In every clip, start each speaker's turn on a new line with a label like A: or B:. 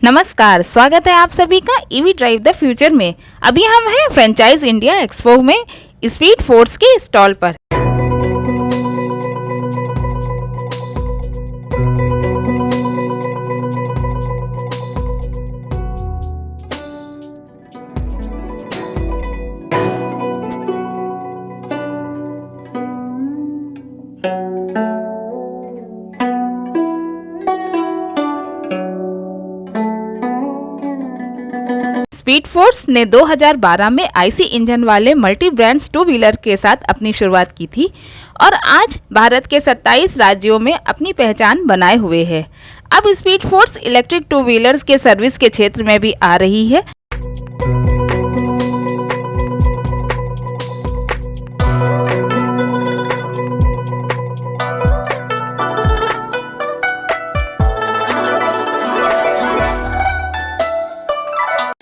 A: नमस्कार, स्वागत है आप सभी का ईवी ड्राइव द फ्यूचर में। अभी हम हैं फ्रेंचाइज इंडिया एक्सपो में स्पीड फोर्स के स्टॉल पर। स्पीड फोर्स ने 2012 में आईसी इंजन वाले मल्टी ब्रांड्स टू व्हीलर के साथ अपनी शुरुआत की थी और आज भारत के 27 राज्यों में अपनी पहचान बनाए हुए है। अब speed force electric two wheelers के सर्विस के क्षेत्र में भी आ रही है।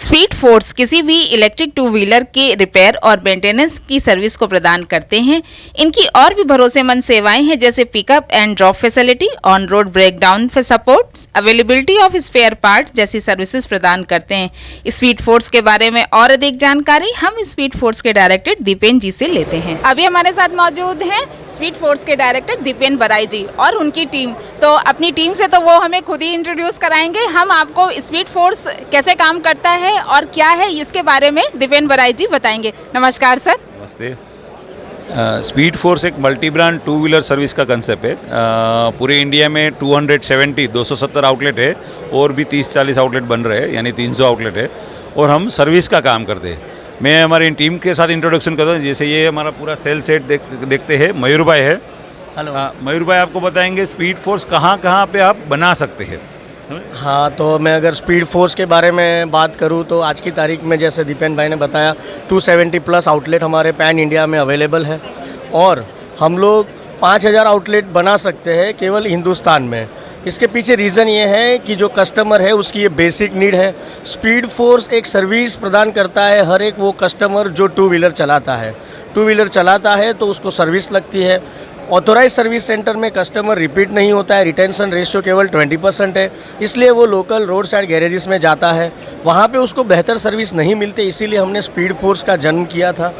A: स्पीड फोर्स किसी भी इलेक्ट्रिक टू व्हीलर के रिपेयर और मेंटेनेंस की सर्विस को प्रदान करते हैं। इनकी और भी भरोसेमंद सेवाएं हैं जैसे pickup and drop facility, on road breakdown support, availability of spare part जैसी सर्विसेज प्रदान करते हैं। स्पीड फोर्स के बारे में और अधिक जानकारी हम स्पीड फोर्स के डायरेक्टर दीपेन जी से लेते हैं। अभी हमारे साथ मौजूद हैं स्पीड फोर्स के डायरेक्टर दीपेन बराई जी और उनकी टीम। तो अपनी टीम से तो वो हमें खुद ही इंट्रोड्यूस कराएंगे। हम आपको स्पीड फोर्स कैसे काम करता है और क्या है इसके बारे में दीपेन बराई जी बताएंगे। नमस्कार सर।
B: नमस्ते। स्पीड फोर्स एक multi brand two wheeler service का कंसेप्ट है। पूरे इंडिया में 270 आउटलेट है और भी 30-40 आउटलेट बन रहे हैं, यानी 300 आउटलेट है और हम सर्विस का काम करते हैं। मैं हमारी टीम के साथ इंट्रोडक्शन करता हूँ। जैसे ये हमारा पूरा सेल सेट देखते हैं, मयूर भाई है।
C: हेलो।
B: मयूर भाई आपको बताएंगे स्पीड फोर्स कहाँ कहाँ पे आप बना सकते हैं।
C: हाँ, तो मैं अगर स्पीड फोर्स के बारे में बात करूँ तो आज की तारीख में जैसे दीपेन भाई ने बताया 270 प्लस आउटलेट हमारे पैन इंडिया में अवेलेबल है और हम लोग 5000 आउटलेट बना सकते हैं केवल हिंदुस्तान में। इसके पीछे रीज़न ये है कि जो कस्टमर है उसकी ये बेसिक नीड है। स्पीड फोर्स एक सर्विस प्रदान करता है हर एक वो कस्टमर जो टू व्हीलर चलाता है। टू व्हीलर चलाता है तो उसको सर्विस लगती है। ऑथोराइज सर्विस सेंटर में कस्टमर रिपीट नहीं होता है, रिटेंशन रेशियो केवल 20% है, इसलिए वो लोकल रोड साइड गैरेजेस में जाता है, वहाँ पे उसको बेहतर सर्विस नहीं मिलती। इसीलिए हमने स्पीड फोर्स का जन्म किया था।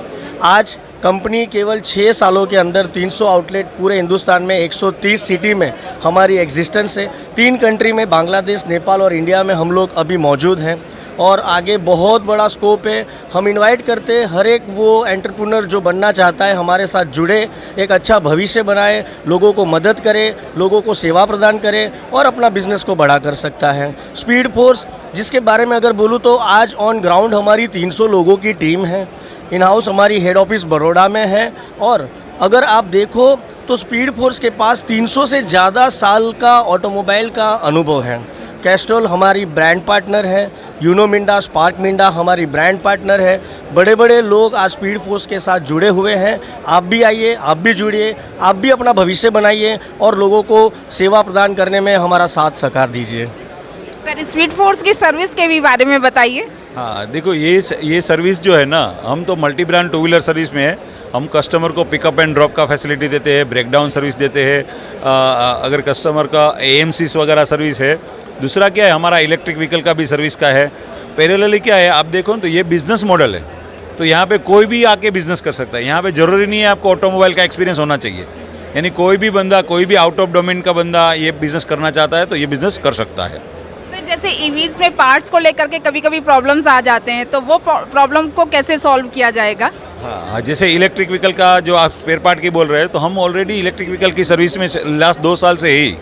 C: आज कंपनी केवल 6 सालों के अंदर 300 आउटलेट पूरे हिंदुस्तान में 130 सिटी में हमारी एग्जिस्टेंस है। 3 कंट्री में बांग्लादेश, नेपाल और इंडिया में हम लोग अभी मौजूद हैं और आगे बहुत बड़ा स्कोप है। हम इनवाइट करते हैं हर एक वो एंटरप्रेन्योर जो बनना चाहता है हमारे साथ जुड़े, एक अच्छा भविष्य बनाए, लोगों को मदद करे, लोगों को सेवा प्रदान करे और अपना बिजनेस को बड़ा कर सकता है। स्पीड फोर्स जिसके बारे में अगर बोलूँ तो आज ऑन ग्राउंड हमारी 300 लोगों की टीम है। इन हाउस हमारी हेड ऑफिस बड़ौदा में है और अगर आप देखो तो स्पीड फोर्स के पास 300 से ज़्यादा साल का ऑटोमोबाइल का अनुभव है। कैस्ट्रॉल हमारी ब्रांड पार्टनर है, यूनो मिंडा, स्पार्क मिंडा हमारी ब्रांड पार्टनर है। बड़े बड़े लोग आज स्पीड फोर्स के साथ जुड़े हुए हैं। आप भी आइए, आप भी जुड़िए, आप भी अपना भविष्य बनाइए और लोगों को सेवा प्रदान करने में हमारा साथ सहकार दीजिए।
A: सर, स्पीड फोर्स की सर्विस के भी बारे में बताइए।
B: हाँ, देखो ये सर्विस जो है ना, हम तो multi brand two wheeler service में है। हम कस्टमर को पिकअप एंड ड्रॉप का फैसिलिटी देते हैं, ब्रेकडाउन सर्विस देते हैं। अगर कस्टमर का एएमसीस वगैरह सर्विस है। दूसरा क्या है, हमारा इलेक्ट्रिक व्हीकल का भी सर्विस का है। पैरेलली क्या है, आप देखो तो ये बिजनेस मॉडल है, तो यहाँ पे कोई भी आके बिजनेस कर सकता है। यहाँ पे ज़रूरी नहीं है आपको ऑटोमोबाइल का एक्सपीरियंस होना चाहिए, यानी कोई भी बंदा, कोई भी आउट ऑफ डोमेन का बंदा ये बिज़नेस करना चाहता है तो ये बिज़नेस कर सकता है।
A: जैसे ईवीज में पार्ट्स को लेकर के कभी कभी प्रॉब्लम्स आ जाते हैं, तो वो प्रॉब्लम को कैसे सॉल्व किया जाएगा?
B: हाँ, जैसे इलेक्ट्रिक व्हीकल का जो आप स्पेयर पार्ट की बोल रहे हैं, तो हम ऑलरेडी इलेक्ट्रिक व्हीकल की सर्विस में लास्ट 2 साल से ही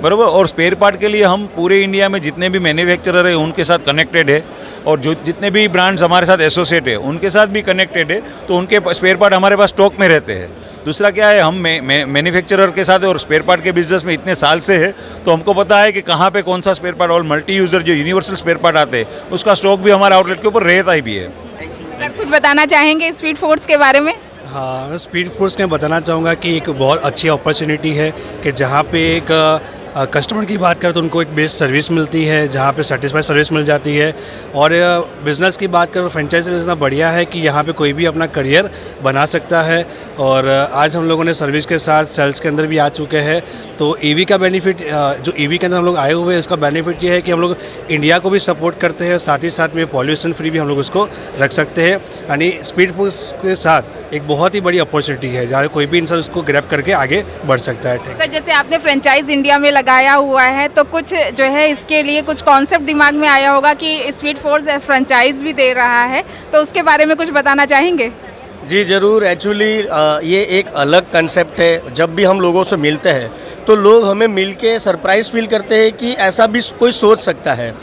B: बराबर। और स्पेयर पार्ट के लिए हम पूरे इंडिया में जितने भी मैन्युफैक्चरर है उनके साथ कनेक्टेड है और जो जितने भी ब्रांड्स हमारे साथ एसोसिएट है उनके साथ भी कनेक्टेड है, तो उनके स्पेयर पार्ट हमारे पास स्टॉक में रहते हैं। दूसरा क्या है, हम मैन्युफैक्चरर के साथ और स्पेयर पार्ट के बिजनेस में इतने साल से है, तो हमको पता है कि कहाँ पे कौन सा स्पेयर पार्ट और मल्टी यूज़र जो यूनिवर्सल स्पेयर पार्ट आते हैं उसका स्टॉक भी हमारे आउटलेट के ऊपर रहता ही भी है।
A: सर, कुछ बताना चाहेंगे स्पीड फोर्स के बारे में?
D: हाँ, स्पीड फोर्स में बताना चाहूँगा कि एक बहुत अच्छी अपॉर्चुनिटी है कि जहाँ पे एक कस्टमर की बात करें तो उनको एक बेस्ट सर्विस मिलती है, जहाँ पे सेटिस्फाइड सर्विस मिल जाती है। और बिज़नेस की बात करें तो फ्रेंचाइजी बिज़नेस इतना बढ़िया है कि यहाँ पे कोई भी अपना करियर बना सकता है। और आज हम लोगों ने सर्विस के साथ सेल्स के अंदर भी आ चुके हैं। तो ईवी का बेनिफिट, जो ईवी के अंदर हम लोग आए हुए हैं, इसका बेनिफिट ये है कि हम लोग इंडिया को भी सपोर्ट करते हैं, साथ ही साथ में पॉल्यूशन फ्री भी हम लोग उसको रख सकते हैं। यानी स्पीड फोर्स के साथ एक बहुत ही बड़ी अपॉर्चुनिटी है जहाँ कोई भी इंसान उसको ग्रैब करके आगे बढ़ सकता है।
A: सर, जैसे आपने फ्रेंचाइज इंडिया में लगाया हुआ है, तो कुछ जो है इसके लिए कुछ कॉन्सेप्ट दिमाग में आया होगा कि स्पीड फोर्स फ्रेंचाइज भी दे रहा है, तो उसके बारे में कुछ बताना चाहेंगे?
C: जी ज़रूर। एक्चुअली ये एक अलग कंसेप्ट है। जब भी हम लोगों से मिलते हैं तो लोग हमें मिल के सरप्राइज़ फील करते हैं कि ऐसा भी कोई सोच सकता है।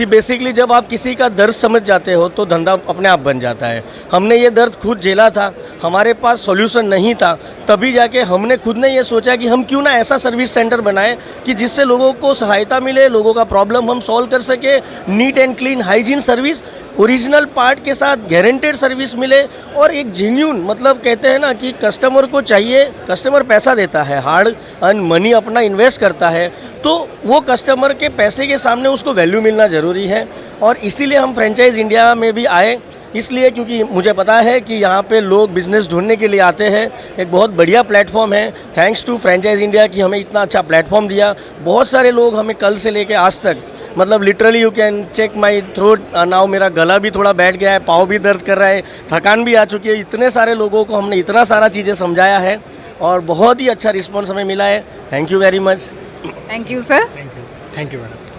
C: बेसिकली जब आप किसी का दर्द समझ जाते हो तो धंधा अपने आप बन जाता है। हमने ये दर्द खुद झेला था, हमारे पास सॉल्यूशन नहीं था, तभी जाके हमने खुद ने ये सोचा कि हम क्यों ना ऐसा सर्विस सेंटर बनाएं कि जिससे लोगों को सहायता मिले, लोगों का प्रॉब्लम हम सॉल्व कर सके, neat and clean hygiene service, original part के साथ गारंटेड सर्विस मिले और एक जेन्यून, मतलब कहते हैं ना कि कस्टमर को चाहिए, कस्टमर पैसा देता है, हार्ड अर्न मनी अपना इन्वेस्ट करता है, तो वो कस्टमर के पैसे के सामने उसको वैल्यू मिलना ज़रूरी है। और इसीलिए हम फ्रेंचाइज इंडिया में भी आए, इसलिए क्योंकि मुझे पता है कि यहाँ पे लोग बिज़नेस ढूंढने के लिए आते हैं। एक बहुत बढ़िया प्लेटफॉर्म है। थैंक्स टू फ्रेंचाइज इंडिया कि हमें इतना अच्छा प्लेटफॉर्म दिया। बहुत सारे लोग हमें कल से लेके आज तक, मतलब literally you can check my throat now, मेरा गला भी थोड़ा बैठ गया है, पाँव भी दर्द कर रहा है, थकान भी आ चुकी है। इतने सारे लोगों को हमने इतना सारा चीज़ें समझाया है और बहुत ही अच्छा रिस्पॉन्स हमें मिला है। Thank you very much.
A: Thank you sir.
D: Thank you madam.